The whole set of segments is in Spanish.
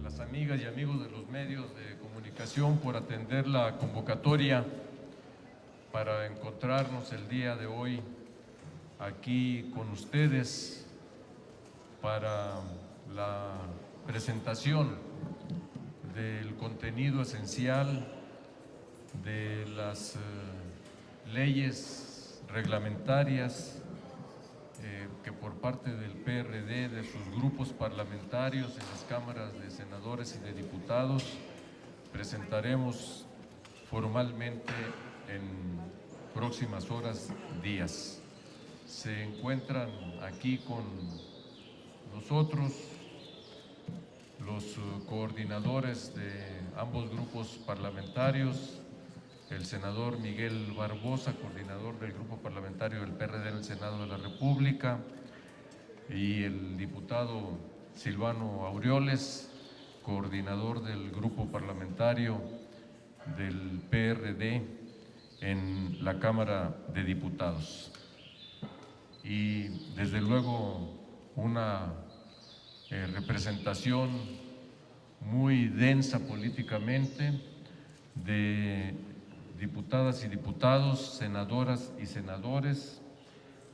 Las amigas y amigos de los medios de comunicación por atender la convocatoria para encontrarnos el día de hoy aquí con ustedes para la presentación del contenido esencial de las leyes reglamentarias que por parte del PRD, de sus grupos parlamentarios en las cámaras de senadores y de diputados, presentaremos formalmente en próximas horas, días. Se encuentran aquí con nosotros los coordinadores de ambos grupos parlamentarios, el senador Miguel Barbosa, coordinador del grupo parlamentario del PRD en el Senado de la República, y el diputado Silvano Aureoles, coordinador del grupo parlamentario del PRD en la Cámara de Diputados. Y desde luego una representación muy densa políticamente de diputadas y diputados, senadoras y senadores,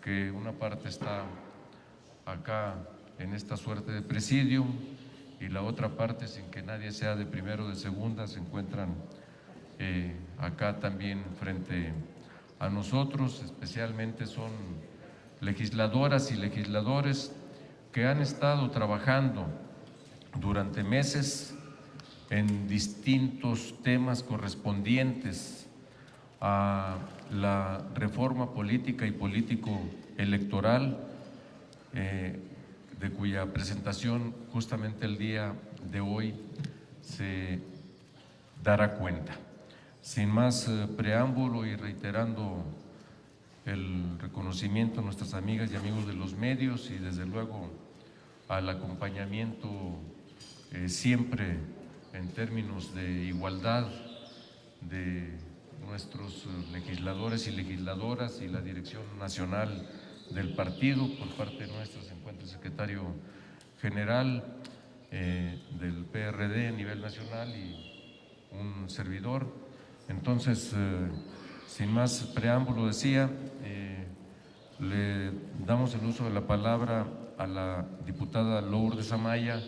que una parte está acá en esta suerte de presidium y la otra parte, sin que nadie sea de primero o de segunda, se encuentran acá también frente a nosotros. Especialmente son legisladoras y legisladores que han estado trabajando durante meses en distintos temas correspondientes a la reforma política y político-electoral, de cuya presentación justamente el día de hoy se dará cuenta. Sin más preámbulo y reiterando el reconocimiento a nuestras amigas y amigos de los medios y desde luego al acompañamiento siempre en términos de igualdad de nuestros legisladores y legisladoras y la dirección nacional del partido. Por parte nuestra se encuentra el secretario general del PRD a nivel nacional y un servidor. Entonces, sin más preámbulo, decía, le damos el uso de la palabra a la diputada Lourdes Amaya,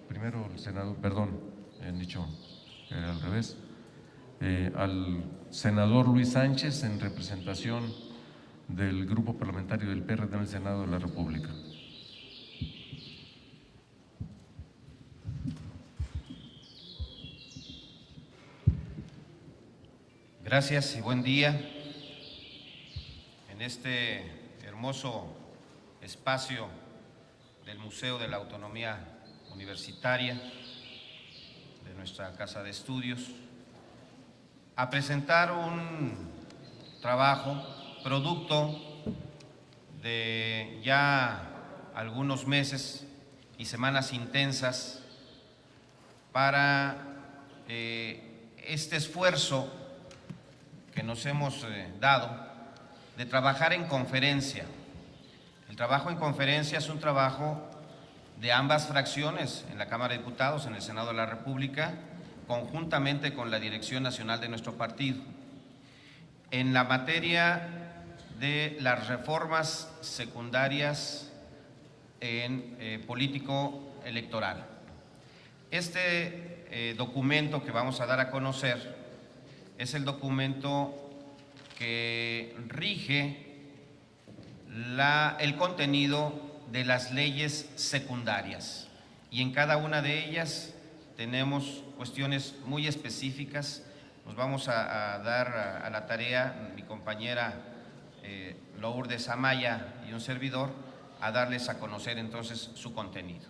primero el senador, perdón, han dicho que era al revés, al senador Luis Sánchez en representación del grupo parlamentario del PRD en el Senado de la República. Gracias y buen día. En este hermoso espacio del Museo de la Autonomía Universitaria de nuestra Casa de Estudios, a presentar un trabajo producto de ya algunos meses y semanas intensas para este esfuerzo que nos hemos dado de trabajar en conferencia. El trabajo en conferencia es un trabajo de ambas fracciones en la Cámara de Diputados, en el Senado de la República, conjuntamente con la dirección nacional de nuestro partido, en la materia de las reformas secundarias en político electoral. Este documento que vamos a dar a conocer es el documento que rige el contenido de las leyes secundarias, y en cada una de ellas tenemos cuestiones muy específicas. Nos vamos a dar a la tarea, mi compañera Lourdes Amaya y un servidor, a darles a conocer entonces su contenido.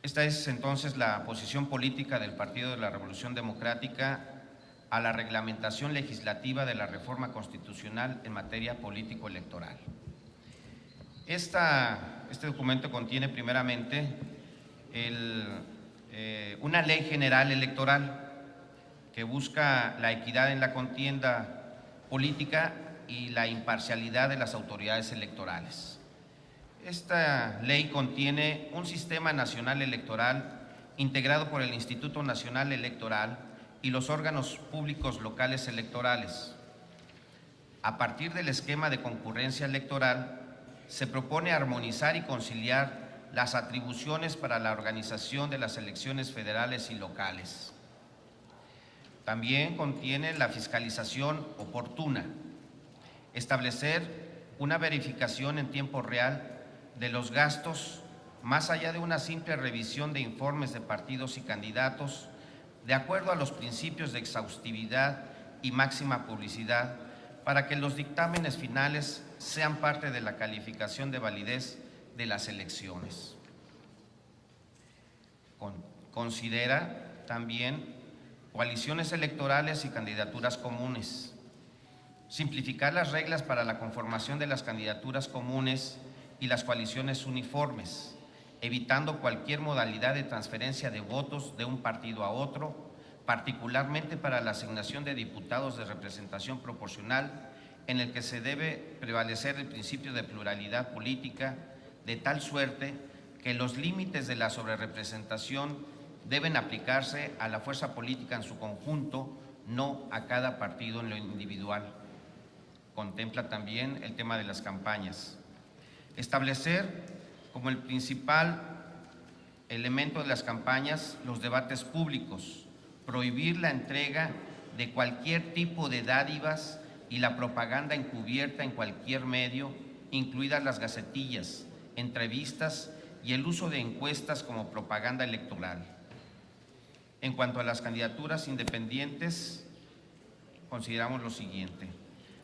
Esta es entonces la posición política del Partido de la Revolución Democrática a la reglamentación legislativa de la reforma constitucional en materia político-electoral. Este documento contiene primeramente una ley general electoral que busca la equidad en la contienda política y la imparcialidad de las autoridades electorales. Esta ley contiene un sistema nacional electoral integrado por el Instituto Nacional Electoral y los órganos públicos locales electorales. A partir del esquema de concurrencia electoral, se propone armonizar y conciliar las atribuciones para la organización de las elecciones federales y locales. También contiene la fiscalización oportuna, establecer una verificación en tiempo real de los gastos, más allá de una simple revisión de informes de partidos y candidatos, de acuerdo a los principios de exhaustividad y máxima publicidad, para que los dictámenes finales sean parte de la calificación de validez de las elecciones. Considera también coaliciones electorales y candidaturas comunes, simplificar las reglas para la conformación de las candidaturas comunes y las coaliciones uniformes, evitando cualquier modalidad de transferencia de votos de un partido a otro, particularmente para la asignación de diputados de representación proporcional, en el que se debe prevalecer el principio de pluralidad política, de tal suerte que los límites de la sobrerepresentación deben aplicarse a la fuerza política en su conjunto, no a cada partido en lo individual. Contempla también el tema de las campañas. Establecer como el principal elemento de las campañas los debates públicos, prohibir la entrega de cualquier tipo de dádivas y la propaganda encubierta en cualquier medio, incluidas las gacetillas, entrevistas y el uso de encuestas como propaganda electoral. En cuanto a las candidaturas independientes, consideramos lo siguiente: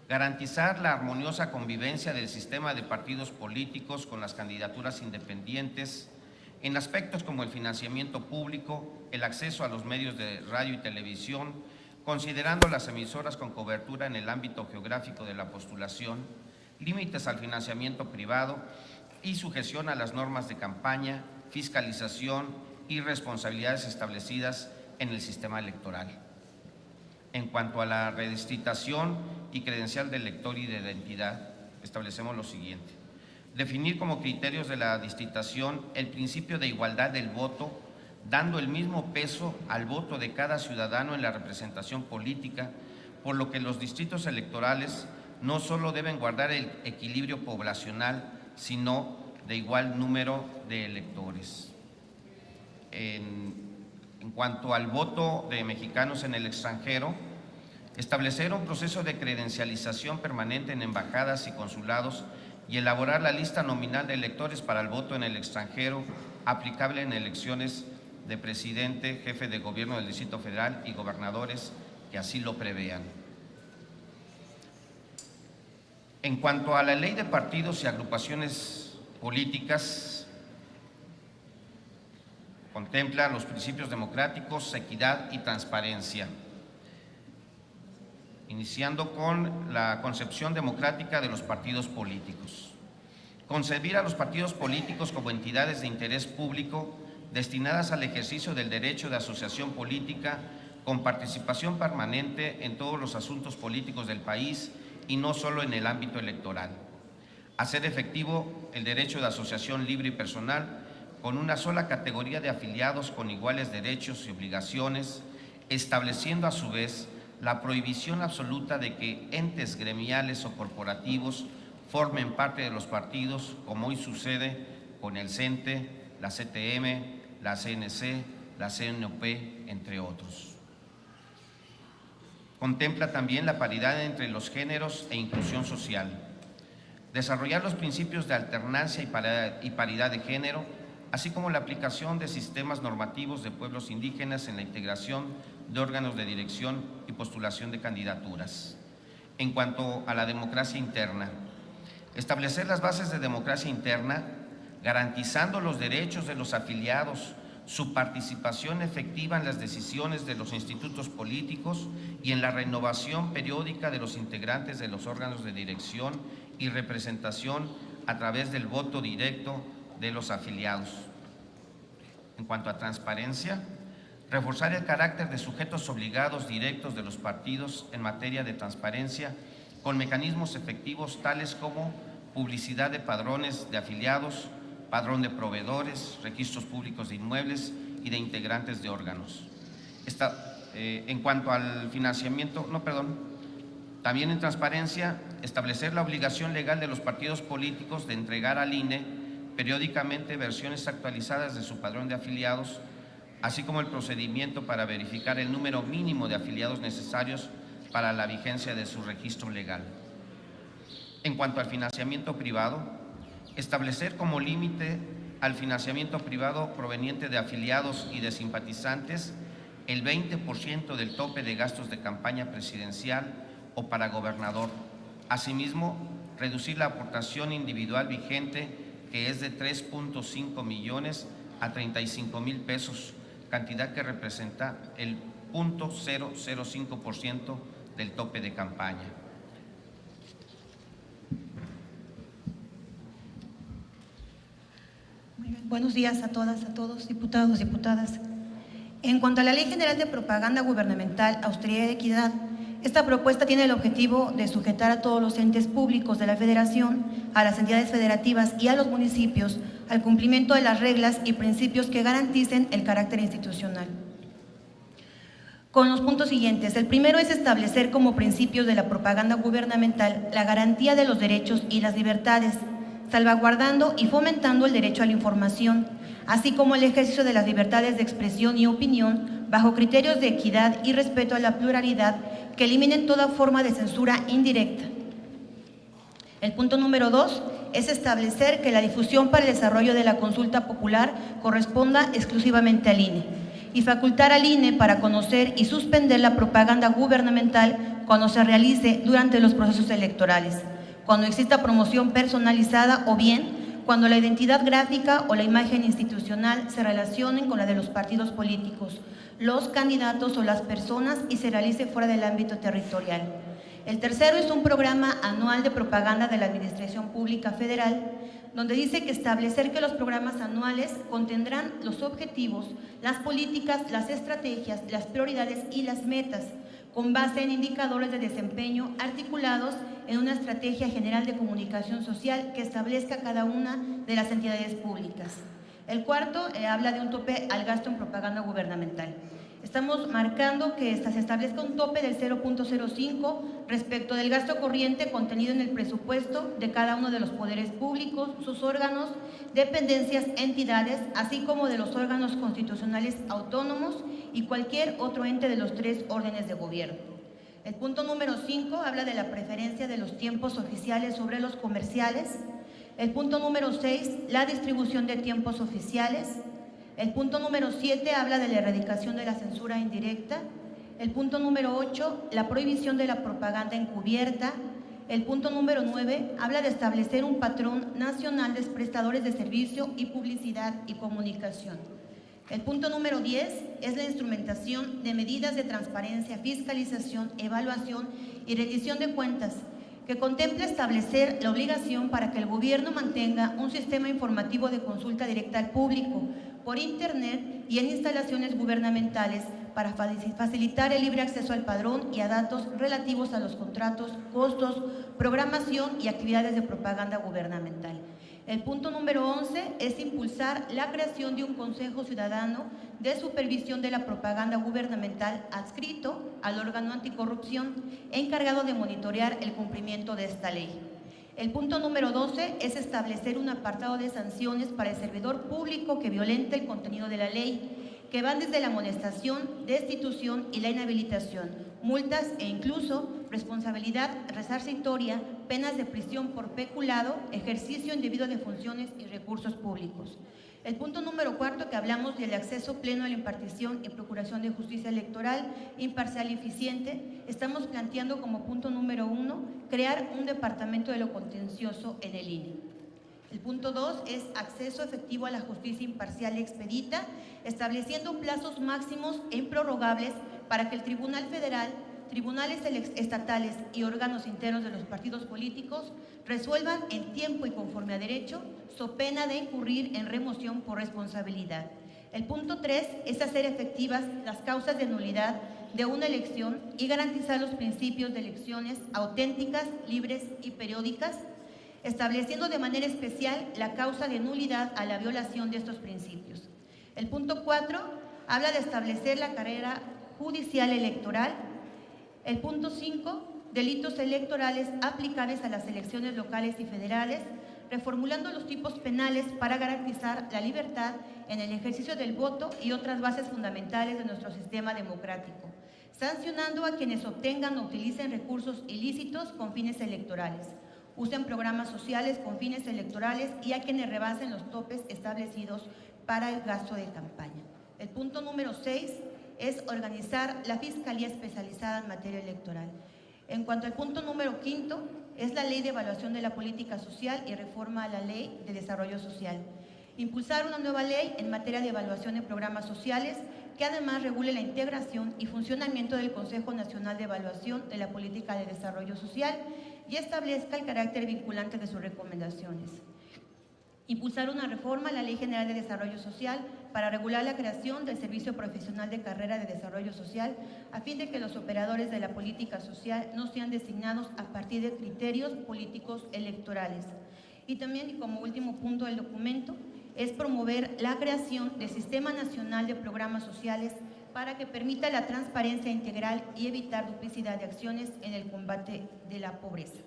garantizar la armoniosa convivencia del sistema de partidos políticos con las candidaturas independientes en aspectos como el financiamiento público, el acceso a los medios de radio y televisión, considerando las emisoras con cobertura en el ámbito geográfico de la postulación, límites al financiamiento privado y sujeción a las normas de campaña, fiscalización y responsabilidades establecidas en el sistema electoral. En cuanto a la redistritación y credencial del elector y de identidad, establecemos lo siguiente: definir como criterios de la distritación el principio de igualdad del voto, dando el mismo peso al voto de cada ciudadano en la representación política, por lo que los distritos electorales no solo deben guardar el equilibrio poblacional, sino de igual número de electores. En cuanto al voto de mexicanos en el extranjero, establecer un proceso de credencialización permanente en embajadas y consulados y elaborar la lista nominal de electores para el voto en el extranjero aplicable en elecciones de presidente, jefe de gobierno del Distrito Federal y gobernadores que así lo prevean. En cuanto a la ley de partidos y agrupaciones políticas, contempla los principios democráticos, equidad y transparencia, iniciando con la concepción democrática de los partidos políticos. Concebir a los partidos políticos como entidades de interés público destinadas al ejercicio del derecho de asociación política con participación permanente en todos los asuntos políticos del país y no solo en el ámbito electoral. Hacer efectivo el derecho de asociación libre y personal con una sola categoría de afiliados con iguales derechos y obligaciones, estableciendo a su vez la prohibición absoluta de que entes gremiales o corporativos formen parte de los partidos, como hoy sucede con el CENTE, la CTM, la CNC, la CNOP, entre otros. Contempla también la paridad entre los géneros e inclusión social. Desarrollar los principios de alternancia y paridad de género, así como la aplicación de sistemas normativos de pueblos indígenas en la integración de órganos de dirección y postulación de candidaturas. En cuanto a la democracia interna, establecer las bases de democracia interna, garantizando los derechos de los afiliados, su participación efectiva en las decisiones de los institutos políticos y en la renovación periódica de los integrantes de los órganos de dirección y representación a través del voto directo de los afiliados. En cuanto a transparencia, reforzar el carácter de sujetos obligados directos de los partidos en materia de transparencia con mecanismos efectivos tales como publicidad de padrones de afiliados, padrón de proveedores, registros públicos de inmuebles y de integrantes de órganos. En cuanto al financiamiento, también en transparencia, establecer la obligación legal de los partidos políticos de entregar al INE periódicamente versiones actualizadas de su padrón de afiliados, así como el procedimiento para verificar el número mínimo de afiliados necesarios para la vigencia de su registro legal. En cuanto al financiamiento privado, establecer como límite al financiamiento privado proveniente de afiliados y de simpatizantes el 20% del tope de gastos de campaña presidencial o para gobernador. Asimismo, reducir la aportación individual vigente, que es de 3.5 millones a 35,000 pesos, cantidad que representa el 0.005% del tope de campaña. Buenos días a todas, a todos, diputados, diputadas. En cuanto a la Ley General de Propaganda Gubernamental, Austeridad y Equidad, esta propuesta tiene el objetivo de sujetar a todos los entes públicos de la Federación, a las entidades federativas y a los municipios al cumplimiento de las reglas y principios que garanticen el carácter institucional. Con los puntos siguientes, el primero es establecer como principios de la propaganda gubernamental la garantía de los derechos y las libertades, salvaguardando y fomentando el derecho a la información, así como el ejercicio de las libertades de expresión y opinión bajo criterios de equidad y respeto a la pluralidad que eliminen toda forma de censura indirecta. El punto número 2 es establecer que la difusión para el desarrollo de la consulta popular corresponda exclusivamente al INE y facultar al INE para conocer y suspender la propaganda gubernamental cuando se realice durante los procesos electorales, cuando exista promoción personalizada o bien cuando la identidad gráfica o la imagen institucional se relacionen con la de los partidos políticos, los candidatos o las personas y se realice fuera del ámbito territorial. El tercero es un programa anual de propaganda de la Administración Pública Federal, donde dice que establecer que los programas anuales contendrán los objetivos, las políticas, las estrategias, las prioridades y las metas, con base en indicadores de desempeño articulados en una estrategia general de comunicación social que establezca cada una de las entidades públicas. El cuarto habla de un tope al gasto en propaganda gubernamental. Estamos marcando que se establezca un tope del 0.05 respecto del gasto corriente contenido en el presupuesto de cada uno de los poderes públicos, sus órganos, dependencias, entidades, así como de los órganos constitucionales autónomos y cualquier otro ente de los 3 órdenes de gobierno. El punto número 5 habla de la preferencia de los tiempos oficiales sobre los comerciales. El punto número 6, la distribución de tiempos oficiales. El punto número 7 habla de la erradicación de la censura indirecta. El punto número 8, la prohibición de la propaganda encubierta. El punto número 9 habla de establecer un patrón nacional de prestadores de servicio y publicidad y comunicación. El punto número 10 es la instrumentación de medidas de transparencia, fiscalización, evaluación y rendición de cuentas, que contempla establecer la obligación para que el gobierno mantenga un sistema informativo de consulta directa al público por Internet y en instalaciones gubernamentales para facilitar el libre acceso al padrón y a datos relativos a los contratos, costos, programación y actividades de propaganda gubernamental. El punto número 11 es impulsar la creación de un Consejo Ciudadano de Supervisión de la Propaganda Gubernamental adscrito al órgano anticorrupción encargado de monitorear el cumplimiento de esta ley. El punto número 12 es establecer un apartado de sanciones para el servidor público que violente el contenido de la ley, que van desde la amonestación, destitución y la inhabilitación, multas e incluso responsabilidad resarcitoria, penas de prisión por peculado, ejercicio indebido de funciones y recursos públicos. El punto número 4, que hablamos del acceso pleno a la impartición y procuración de justicia electoral, imparcial y eficiente, estamos planteando como punto número 1, crear un departamento de lo contencioso en el INE. El punto 2 es acceso efectivo a la justicia imparcial y expedita, estableciendo plazos máximos e improrrogables para que el Tribunal Federal, tribunales estatales y órganos internos de los partidos políticos resuelvan en tiempo y conforme a derecho, so pena de incurrir en remoción por responsabilidad. El punto 3 es hacer efectivas las causas de nulidad de una elección y garantizar los principios de elecciones auténticas, libres y periódicas, estableciendo de manera especial la causa de nulidad a la violación de estos principios. El punto 4 habla de establecer la carrera judicial electoral. El punto 5, delitos electorales aplicables a las elecciones locales y federales, reformulando los tipos penales para garantizar la libertad en el ejercicio del voto y otras bases fundamentales de nuestro sistema democrático, sancionando a quienes obtengan o utilicen recursos ilícitos con fines electorales, usen programas sociales con fines electorales y a quienes rebasen los topes establecidos para el gasto de campaña. El punto número 6 es organizar la Fiscalía Especializada en materia electoral. En cuanto al punto número 5, es la Ley de Evaluación de la Política Social y reforma a la Ley de Desarrollo Social. Impulsar una nueva ley en materia de evaluación de programas sociales que además regule la integración y funcionamiento del Consejo Nacional de Evaluación de la Política de Desarrollo Social y establezca el carácter vinculante de sus recomendaciones. Impulsar una reforma a la Ley General de Desarrollo Social para regular la creación del Servicio Profesional de Carrera de Desarrollo Social a fin de que los operadores de la política social no sean designados a partir de criterios políticos electorales. Y también, y como último punto del documento, es promover la creación del Sistema Nacional de Programas Sociales para que permita la transparencia integral y evitar duplicidad de acciones en el combate de la pobreza.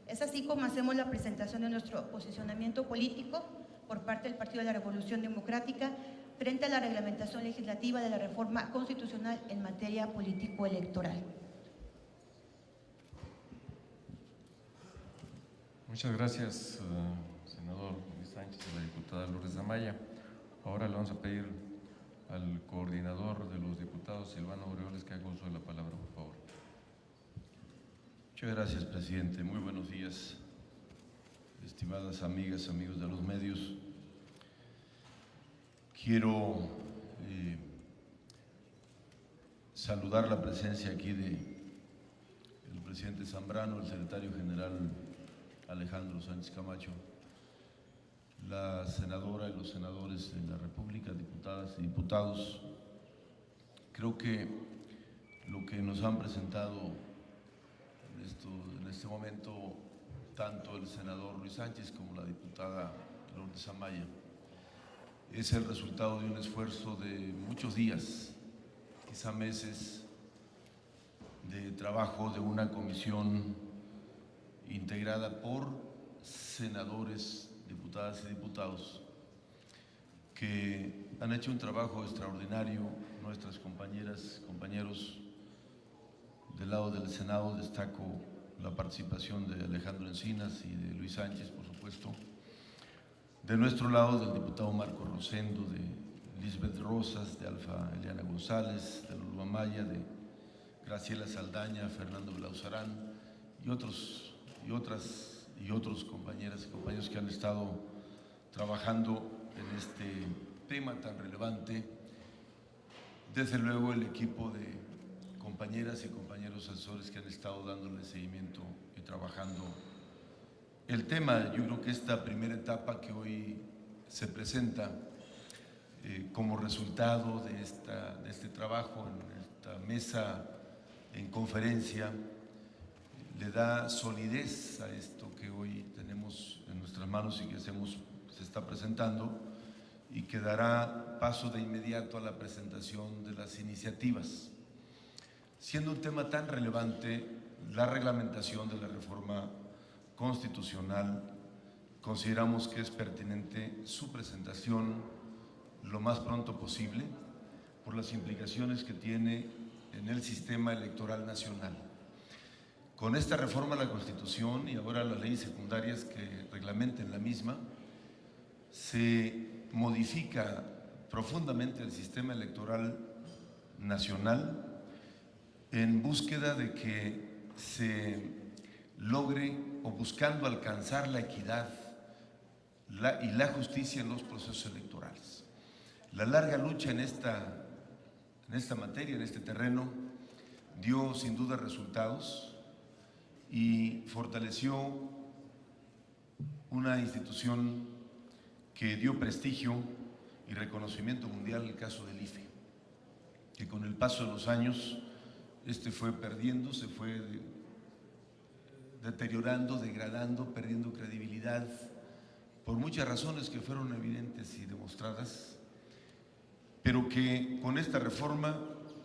Es así como hacemos la presentación de nuestro posicionamiento político por parte del Partido de la Revolución Democrática frente a la reglamentación legislativa de la reforma constitucional en materia político-electoral. Muchas gracias, senador Luis Sánchez y la diputada Lourdes Amaya. Ahora le vamos a pedir al coordinador de los diputados, Silvano Aureoles, que haga uso de la palabra, por favor. Muchas gracias, presidente. Muy buenos días, estimadas amigas, amigos de los medios. Quiero saludar la presencia aquí del presidente Zambrano, el secretario general Alejandro Sánchez Camacho, la senadora y los senadores de la República, diputadas y diputados. Creo que lo que nos han presentado en este momento tanto el senador Luis Sánchez como la diputada Lourdes Amaya es el resultado de un esfuerzo de muchos días, quizá meses, de trabajo de una comisión integrada por senadores, diputadas y diputados que han hecho un trabajo extraordinario. Nuestras compañeras, compañeros del lado del Senado, destaco la participación de Alejandro Encinas y de Luis Sánchez, por supuesto. De nuestro lado, del diputado Marco Rosendo, de Lisbeth Rosas, de Alfa Eliana González, de Lulu Amaya, de Graciela Saldaña, Fernando Blauzarán y otros compañeras y compañeros que han estado trabajando en este tema tan relevante. Desde luego el equipo de compañeras y compañeros asesores que han estado dándole seguimiento y trabajando el tema. Yo creo que esta primera etapa que hoy se presenta como resultado de este trabajo en esta mesa en conferencia le da solidez a esto que hoy tenemos en nuestras manos y que se está presentando, y que dará paso de inmediato a la presentación de las iniciativas. Siendo un tema tan relevante, la reglamentación de la reforma constitucional, consideramos que es pertinente su presentación lo más pronto posible por las implicaciones que tiene en el sistema electoral nacional. Con esta reforma a la Constitución y ahora las leyes secundarias que reglamenten la misma, se modifica profundamente el sistema electoral nacional en búsqueda de que se logre, o buscando alcanzar la equidad y la justicia en los procesos electorales. La larga lucha en esta materia, en este terreno, dio sin duda resultados y fortaleció una institución que dio prestigio y reconocimiento mundial, el caso del IFE, que con el paso de los años fue perdiendo, se fue deteriorando, degradando, perdiendo credibilidad, por muchas razones que fueron evidentes y demostradas, pero que con esta reforma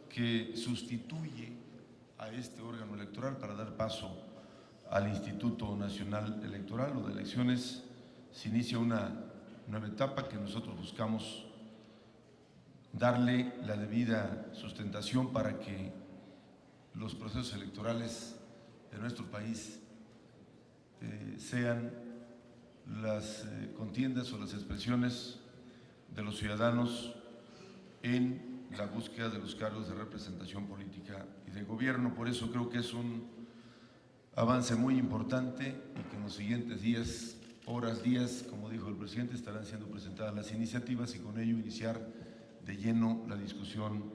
que sustituye a este órgano electoral para dar paso al Instituto Nacional Electoral o de Elecciones, se inicia una nueva etapa que nosotros buscamos darle la debida sustentación para que los procesos electorales de nuestro país sean las contiendas o las expresiones de los ciudadanos en la búsqueda de los cargos de representación política y de gobierno. Por eso creo que es un avance muy importante y que en los siguientes días, horas, días, como dijo el presidente, estarán siendo presentadas las iniciativas y con ello iniciar de lleno la discusión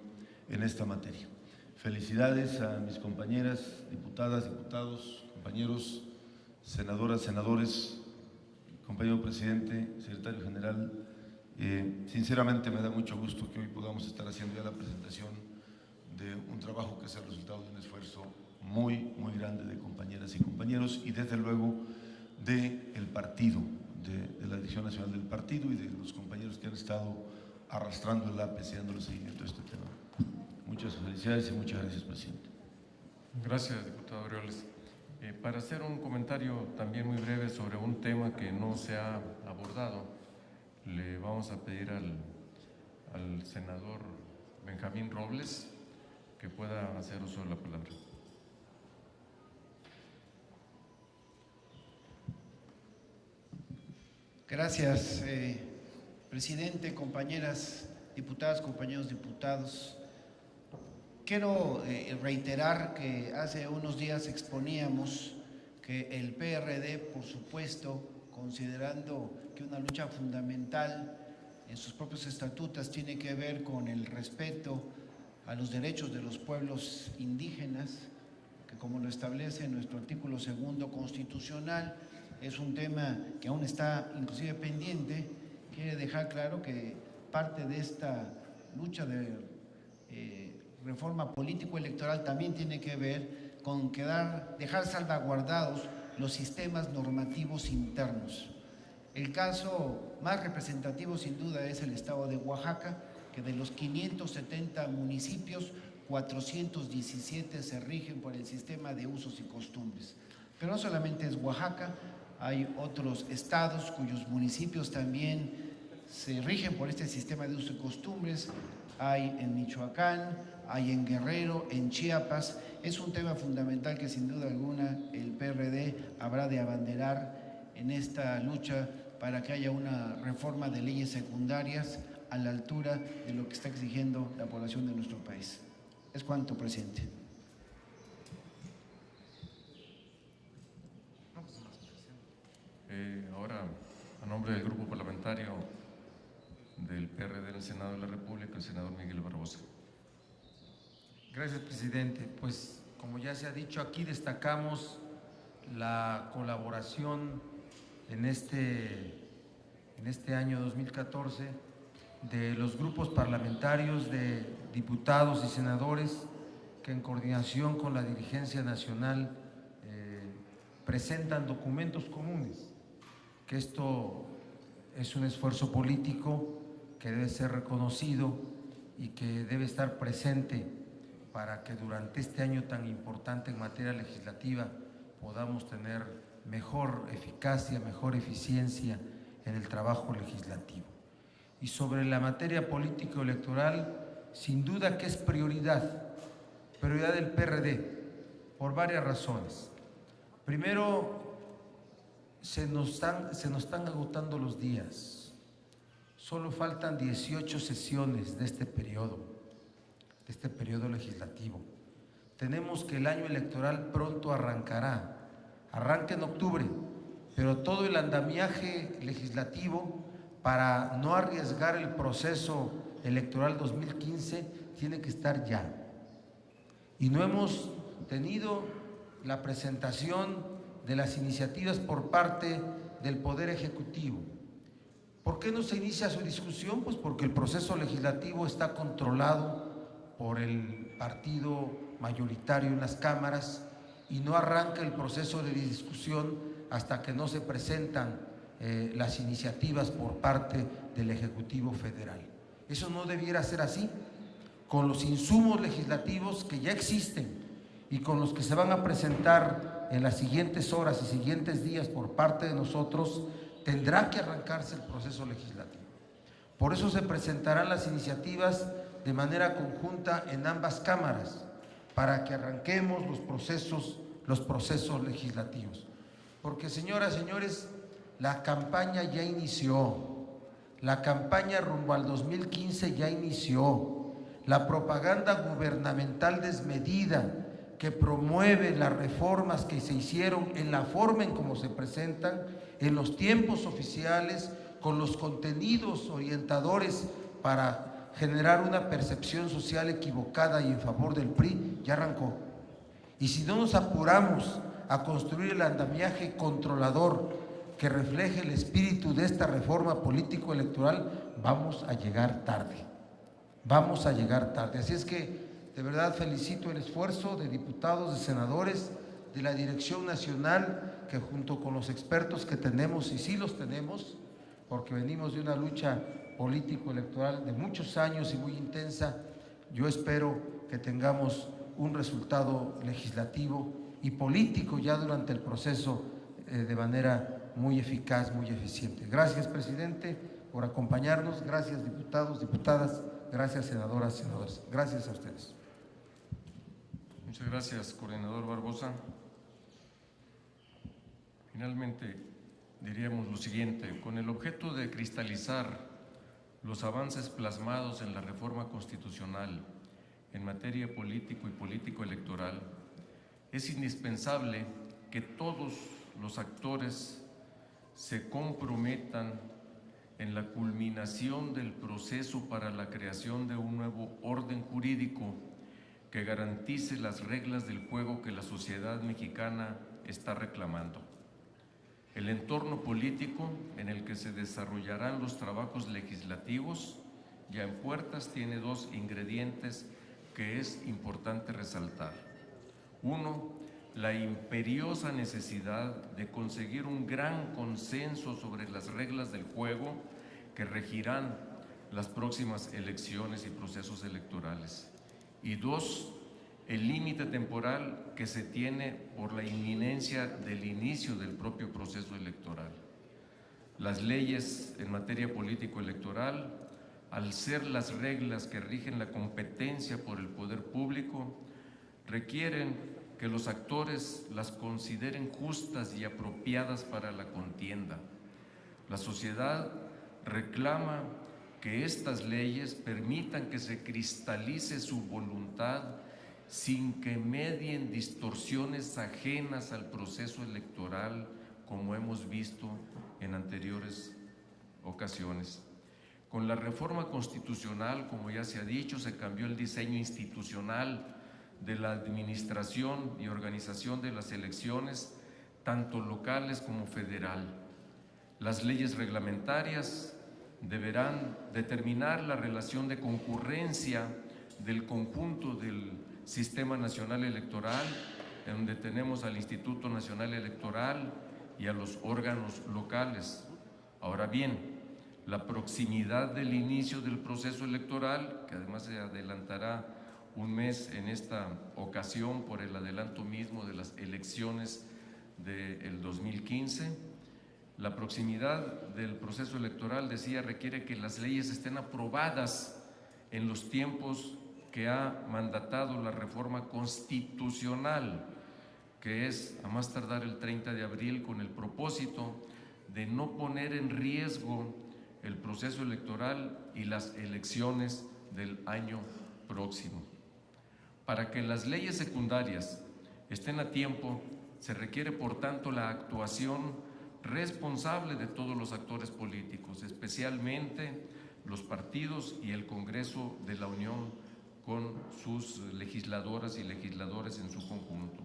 en esta materia. Felicidades a mis compañeras, diputadas, diputados, compañeros, senadoras, senadores, compañero presidente, secretario general. Sinceramente me da mucho gusto que hoy podamos estar haciendo ya la presentación de un trabajo que es el resultado de un esfuerzo muy grande de compañeras y compañeros y desde luego del partido, de la Dirección Nacional del Partido y de los compañeros que han estado arrastrando el APC y dándole seguimiento a este tema. Muchas felicidades y muchas gracias, presidente. Gracias, diputado Orioles. Para hacer un comentario también muy breve sobre un tema que no se ha abordado, le vamos a pedir al senador Benjamín Robles que pueda hacer uso de la palabra. Gracias, presidente, compañeras diputadas, compañeros diputados. Quiero reiterar que hace unos días exponíamos que el PRD, por supuesto, considerando que una lucha fundamental en sus propios estatutos tiene que ver con el respeto a los derechos de los pueblos indígenas, que como lo establece nuestro artículo 2º constitucional, es un tema que aún está inclusive pendiente. Quiere dejar claro que parte de esta lucha de reforma político-electoral también tiene que ver con dejar salvaguardados los sistemas normativos internos. El caso más representativo sin duda es el estado de Oaxaca, que de los 570 municipios, 417 se rigen por el sistema de usos y costumbres. Pero no solamente es Oaxaca, hay otros estados cuyos municipios también se rigen por este sistema de usos y costumbres. Hay en Michoacán, hay en Guerrero, en Chiapas. Es un tema fundamental que sin duda alguna el PRD habrá de abanderar en esta lucha para que haya una reforma de leyes secundarias a la altura de lo que está exigiendo la población de nuestro país. Es cuanto, presidente. Ahora, a nombre del grupo parlamentario del PRD en el Senado de la República, el senador Miguel Barbosa. Gracias, presidente. Pues, como ya se ha dicho, aquí destacamos la colaboración en este año 2014 de los grupos parlamentarios, de diputados y senadores que en coordinación con la dirigencia nacional presentan documentos comunes, que esto es un esfuerzo político que debe ser reconocido y que debe estar presente para que durante este año tan importante en materia legislativa podamos tener mejor eficacia, mejor eficiencia en el trabajo legislativo. Y sobre la materia político-electoral, sin duda que es prioridad del PRD, por varias razones. Primero, se nos están agotando los días. Solo faltan 18 sesiones de este periodo legislativo. Tenemos que el año electoral pronto arranca en octubre, pero todo el andamiaje legislativo para no arriesgar el proceso electoral 2015 tiene que estar ya. Y no hemos tenido la presentación de las iniciativas por parte del Poder Ejecutivo. ¿Por qué no se inicia su discusión? Pues porque el proceso legislativo está controlado por el partido mayoritario en las cámaras y no arranca el proceso de discusión hasta que no se presentan las iniciativas por parte del Ejecutivo Federal. Eso no debiera ser así. Con los insumos legislativos que ya existen y con los que se van a presentar en las siguientes horas y siguientes días por parte de nosotros, tendrá que arrancarse el proceso legislativo. Por eso se presentarán las iniciativas de manera conjunta en ambas cámaras, para que arranquemos los procesos legislativos. Porque, señoras y señores, la campaña ya inició, la campaña rumbo al 2015 ya inició. La propaganda gubernamental desmedida que promueve las reformas que se hicieron en la forma en cómo se presentan, en los tiempos oficiales, con los contenidos orientadores para generar una percepción social equivocada y en favor del PRI, ya arrancó. Y si no nos apuramos a construir el andamiaje controlador que refleje el espíritu de esta reforma político-electoral, vamos a llegar tarde. Vamos a llegar tarde. Así es que de verdad felicito el esfuerzo de diputados, de senadores, de la Dirección Nacional, que junto con los expertos que tenemos, y sí los tenemos, porque venimos de una lucha político-electoral de muchos años y muy intensa, yo espero que tengamos un resultado legislativo y político ya durante el proceso de manera muy eficaz, muy eficiente. Gracias, presidente, por acompañarnos. Gracias, diputados, diputadas. Gracias, senadoras, senadores. Gracias a ustedes. Muchas gracias, coordinador Barbosa. Finalmente, diríamos lo siguiente: con el objeto de cristalizar los avances plasmados en la reforma constitucional en materia político y político-electoral, es indispensable que todos los actores se comprometan en la culminación del proceso para la creación de un nuevo orden jurídico que garantice las reglas del juego que la sociedad mexicana está reclamando. El entorno político en el que se desarrollarán los trabajos legislativos ya en puertas tiene dos ingredientes que es importante resaltar. Uno, la imperiosa necesidad de conseguir un gran consenso sobre las reglas del juego que regirán las próximas elecciones y procesos electorales. Y dos, el límite temporal que se tiene por la inminencia del inicio del propio proceso electoral. Las leyes en materia político-electoral, al ser las reglas que rigen la competencia por el poder público, requieren que los actores las consideren justas y apropiadas para la contienda. La sociedad reclama que estas leyes permitan que se cristalice su voluntad sin que medien distorsiones ajenas al proceso electoral, como hemos visto en anteriores ocasiones. Con la reforma constitucional, como ya se ha dicho, se cambió el diseño institucional de la administración y organización de las elecciones, tanto locales como federal. Las leyes reglamentarias deberán determinar la relación de concurrencia del conjunto del Sistema Nacional Electoral, en donde tenemos al Instituto Nacional Electoral y a los órganos locales. Ahora bien, la proximidad del inicio del proceso electoral, que además se adelantará un mes en esta ocasión por el adelanto mismo de las elecciones del 2015, la proximidad del proceso electoral, decía, requiere que las leyes estén aprobadas en los tiempos que ha mandatado la reforma constitucional, que es a más tardar el 30 de abril, con el propósito de no poner en riesgo el proceso electoral y las elecciones del año próximo. Para que las leyes secundarias estén a tiempo, se requiere, por tanto, la actuación responsable de todos los actores políticos, especialmente los partidos y el Congreso de la Unión con sus legisladoras y legisladores en su conjunto.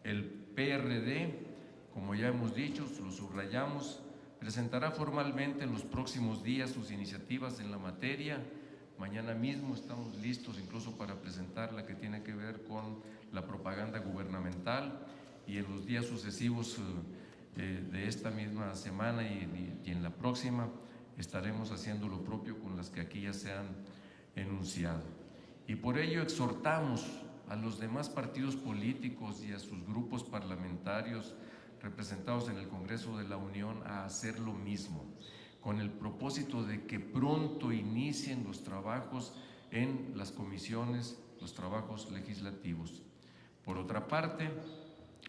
El PRD, como ya hemos dicho, lo subrayamos, presentará formalmente en los próximos días sus iniciativas en la materia, Mañana mismo estamos listos incluso para presentar la que tiene que ver con la propaganda gubernamental, y en los días sucesivos de esta misma semana y en la próxima estaremos haciendo lo propio con las que aquí ya se han enunciado. Y por ello exhortamos a los demás partidos políticos y a sus grupos parlamentarios representados en el Congreso de la Unión a hacer lo mismo, con el propósito de que pronto inicien los trabajos en las comisiones, los trabajos legislativos. Por otra parte,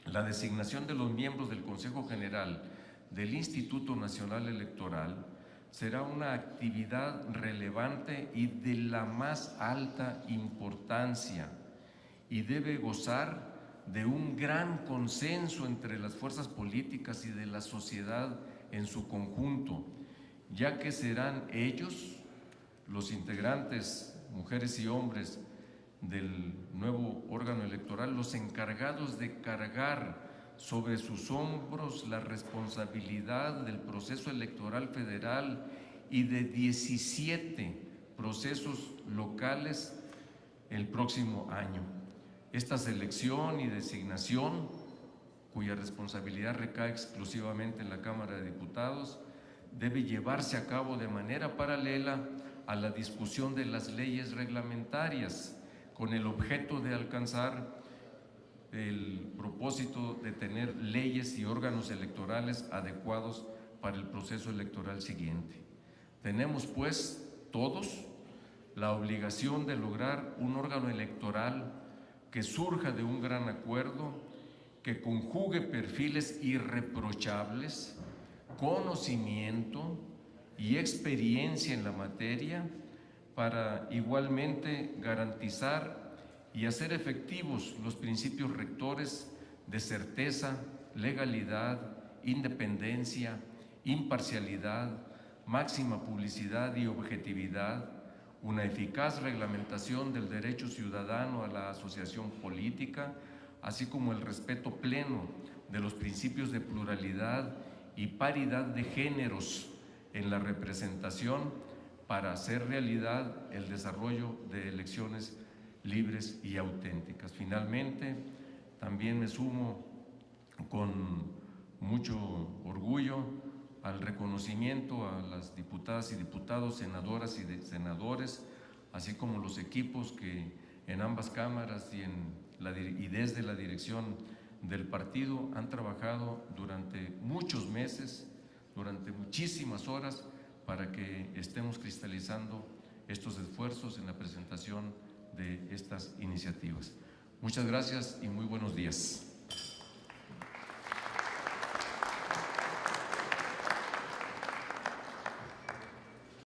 la designación de los miembros del Consejo General del Instituto Nacional Electoral será una actividad relevante y de la más alta importancia, y debe gozar de un gran consenso entre las fuerzas políticas y de la sociedad en su conjunto, ya que serán ellos, los integrantes, mujeres y hombres del nuevo órgano electoral, los encargados de cargar sobre sus hombros la responsabilidad del proceso electoral federal y de 17 procesos locales el próximo año. Esta selección y designación, cuya responsabilidad recae exclusivamente en la Cámara de Diputados, debe llevarse a cabo de manera paralela a la discusión de las leyes reglamentarias, con el objeto de alcanzar el propósito de tener leyes y órganos electorales adecuados para el proceso electoral siguiente. Tenemos, pues, todos la obligación de lograr un órgano electoral que surja de un gran acuerdo, que conjugue perfiles irreprochables, conocimiento y experiencia en la materia, para igualmente garantizar y hacer efectivos los principios rectores de certeza, legalidad, independencia, imparcialidad, máxima publicidad y objetividad, una eficaz reglamentación del derecho ciudadano a la asociación política, así como el respeto pleno de los principios de pluralidad y paridad de géneros en la representación, para hacer realidad el desarrollo de elecciones libres y auténticas. Finalmente, también me sumo con mucho orgullo al reconocimiento a las diputadas y diputados, senadoras y senadores, así como los equipos que en ambas cámaras y desde la dirección del partido han trabajado durante muchos meses, durante muchísimas horas, para que estemos cristalizando estos esfuerzos en la presentación de estas iniciativas. Muchas gracias y muy buenos días.